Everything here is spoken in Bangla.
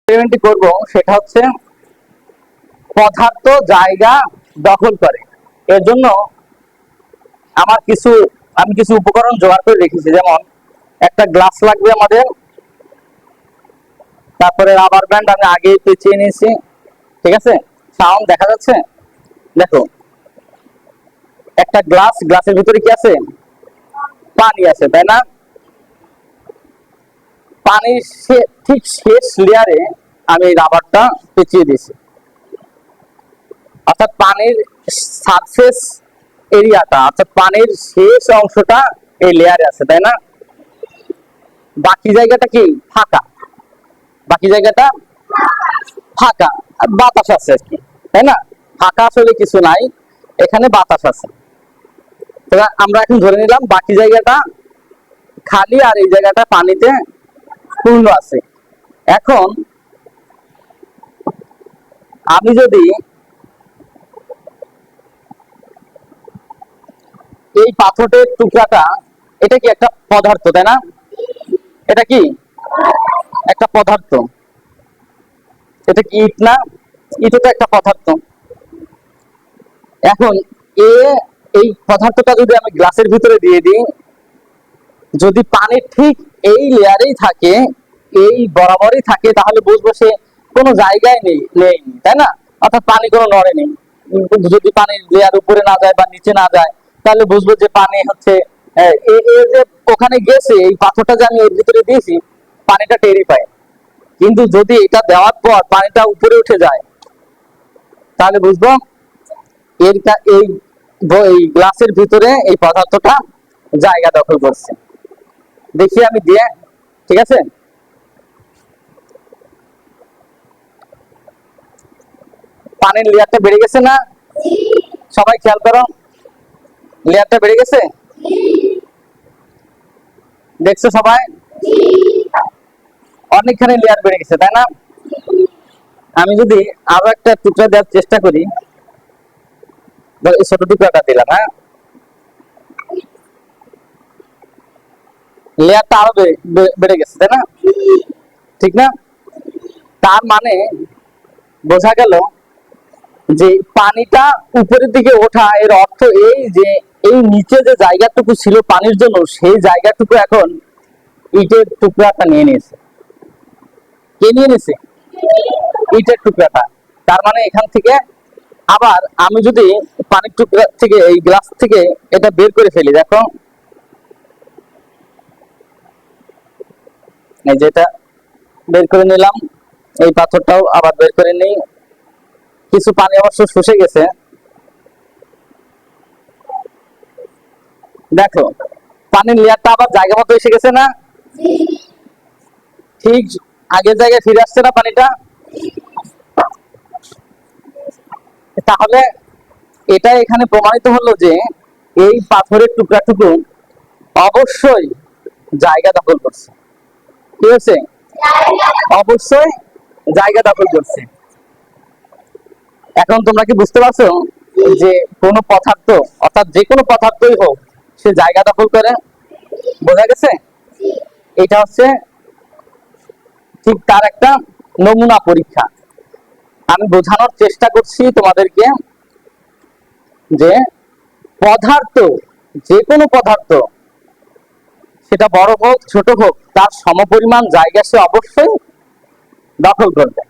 এক্সপেরিমেন্টটি করব সেটা হচ্ছে পদার্থ জায়গা দখল করে। এর জন্য আমি কিছু উপকরণ জোগাড় করে রেখেছি, যেমন একটা গ্লাস লাগবে আমাদের, তারপরে রাবার ব্যান্ড আমি আগে পেঁচিয়ে নিয়েছি। ঠিক আছে, সাউন্ড দেখা যাচ্ছে? দেখো, একটা গ্লাসের ভিতরে কি আছে? পানি আছে, তাই না? পানির ঠিক শেষ লেয়ারে আমি রাবারটা পেঁচিয়ে দিয়েছি, অর্থাৎ পানির সারফেস এরিয়াটা, অর্থাৎ পানির শেষ অংশটা এই লেয়ারে আছে, তাই না? বাকি জায়গাটা কি ফাঁকা, বাকি জায়গাটা ফাঁকা, আর বাতাস আছে আর কি, তাই না? ফাঁকা আসলে কিছু নাই, এখানে বাতাস আছে। আমরা এখন ধরে নিলাম বাকি জায়গাটা খালি আর এই জায়গাটা পানিতে পূর্ণ আছে। এখন আমি যদি এই পাথরের টুকরাটা, এটা কি একটা পদার্থ, তাই না? এটা কি একটা পদার্থ? এটা কি ইট না? ইটও তো একটা পদার্থ। এখন এই পদার্থটা যদি আমি গ্লাসের ভিতরে দিয়ে দিই, যদি পানি ঠিক এই লেয়ারেই থাকে, এই বরাবরই থাকে, তাহলে বুঝবো সে কোনো জায়গায় নেই, তাই না? অর্থাৎ পানি কোনো নড়েনি। যদি পানির লেয়ার উপরে না যায় বা নিচে না যায়, তাহলে বুঝবো যে পানি হচ্ছে যে ওখানে গেছে। এই পাথরটা যে আমি এর ভিতরে দিয়েছি, পানিটা টেরই পায়। কিন্তু যদি এটা দেওয়ার পর পানিটা উপরে উঠে যায়, তাহলে বুঝবো এই গ্লাসের ভিতরে এই পদার্থটা জায়গা দখল করছে। দেখি আমি দিয়ে, ঠিক আছে? পানির লেয়ারটা বেড়ে গেছে না? সবাই খেয়াল করো, লেয়ারটা বেড়ে গেছে, দেখছো সবাই? অনেকখানি লেয়ার বেড়ে গেছে, তাই না? আমি যদি আরো একটা টুকরা দেওয়ার চেষ্টা করি, ছোট টুকরাটা দিলাম, হ্যাঁ, লেয়ারটা আরো বেড়ে গেছে, তাই না? ঠিক না? তার মানে বোঝা গেল যে পানিটা উপরের দিকে ওঠা, এর অর্থ এই যে এই নিচে যে জায়গাটুকু ছিল পানির জন্য, সেই জায়গাটুকু এখন ইটের টুকরাটা নিয়ে নিয়েছে। কে নিয়ে নিয়েছে? ইটের টুকরাটা। তার মানে এখান থেকে আবার আমি যদি পানির টুকরা থেকে, এই গ্লাস থেকে এটা বের করে ফেলি, দেখো, এই যেটা বের করে নিলাম, এই পাথরটাও আবার বের করে নিই। কিছু পানি অবশ্য শুষে গেছে, দেখো পানির লেয়ারটা আবার জায়গা মতো এসে গেছে না? ঠিক আগের জায়গায় ফিরে আসছে না পানিটা? তাহলে এটা এখানে প্রমাণিত হলো যে এই পাথরের টুকরাটুকু অবশ্যই জায়গা দখল করছে। কি হয়েছে? অবশ্যই জায়গা দখল করছে। এখন তোমরা কি বুঝতে পারছো যে কোনো পদার্থ, অর্থাৎ যে কোনো পদার্থই হোক, সে জায়গা দখল করে? বোঝা গেছে? এটা হচ্ছে ঠিক তার একটা নমুনা পরীক্ষা। আমি বোঝানোর চেষ্টা করছি তোমাদেরকে যে পদার্থ, যে কোনো পদার্থ, সেটা বড় হোক ছোট হোক, তার সমপরিমাণ জায়গা সে অবশ্যই দখল করবে।